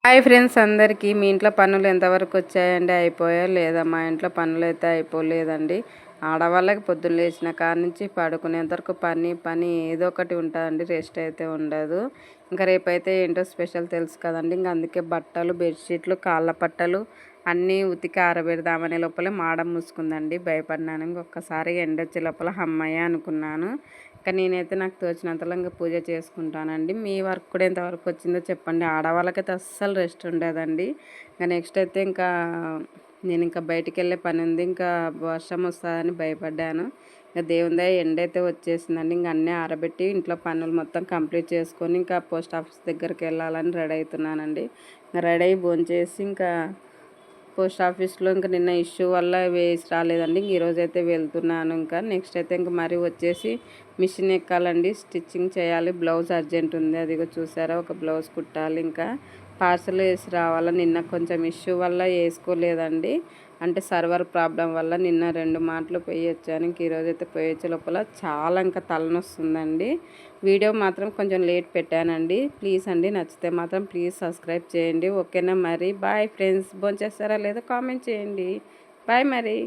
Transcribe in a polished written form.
Hi friends అందరికీ మీ ఇంట్లో పనులు ఎంతవరకు వచ్చాయండి? అయిపోయా లేదా? మా ఇంట్లో పనులు అయితే అయిపోలేదండి. ఆడవాళ్ళకి పొద్దున్న లేచిన కాడ నుంచి పడుకునేంత వరకు పని ఏదో ఒకటి ఉంటుందండి. రెస్ట్ అయితే ఉండదు. ఇంకా రేపైతే ఏంటో స్పెషల్ తెలుసు కదండి. ఇంకా అందుకే బట్టలు, బెడ్షీట్లు, కాళ్ళ పట్టలు అన్నీ ఉతికి ఆరబెడదామనే లోపలే మాడం మూసుకుందండి. భయపడినాను. ఇంకొకసారి ఎండొచ్చే లోపల హమ్మయ్య అనుకున్నాను. ఇంకా నేనైతే నాకు తోచినంతలో ఇంకా పూజ చేసుకుంటానండి. మీ వర్క్ కూడా ఎంతవరకు వచ్చిందో చెప్పండి. ఆడవాళ్ళకైతే అస్సలు రెస్ట్ ఉండదండి. ఇంకా నెక్స్ట్ అయితే నేను ఇంకా బయటికి వెళ్ళే పని ఉంది. ఇంకా వర్షం వస్తుందని భయపడ్డాను. ఇంకా దేవుని దయ ఎండ అయితే వచ్చేసిందండి. ఇంకా అన్నీ ఆరబెట్టి ఇంట్లో పనులు మొత్తం కంప్లీట్ చేసుకొని ఇంకా పోస్ట్ ఆఫీస్ దగ్గరికి వెళ్ళాలని రెడీ అవుతున్నానండి. ఇంకా రెడీ అయ్యి భోంచేసి ఇంకా పోస్ట్ ఆఫీస్లో ఇంకా నిన్న ఇష్యూ వల్ల వేసి రాలేదండి. ఈరోజు అయితే వెళ్తున్నాను. ఇంకా నెక్స్ట్ అయితే ఇంకా మరీ వచ్చేసి మిషన్ ఎక్కాలండి, స్టిచ్చింగ్ చేయాలి. బ్లౌజ్ అర్జెంట్ ఉంది, అదిగో చూసారా, ఒక బ్లౌజ్ కుట్టాలి. ఇంకా పార్సల్ వేసి రావాలా. నిన్న కొంచెం ఇష్యూ వల్ల వేసుకోలేదండి, అంటే సర్వర్ ప్రాబ్లం వల్ల నిన్న 2 మాటలు పోయి వచ్చాను. ఇంక ఈరోజు అయితే పోయి వచ్చే లోపల చాలా ఇంకా తలనొస్తుందండి. వీడియో మాత్రం కొంచెం లేట్ పెట్టానండి. ప్లీజ్ అండి, నచ్చితే మాత్రం ప్లీజ్ సబ్స్క్రైబ్ చేయండి. ఓకేనా? మరి బాయ్ ఫ్రెండ్స్. భోంచేస్తారా లేదా కామెంట్ చేయండి. బాయ్ మరి.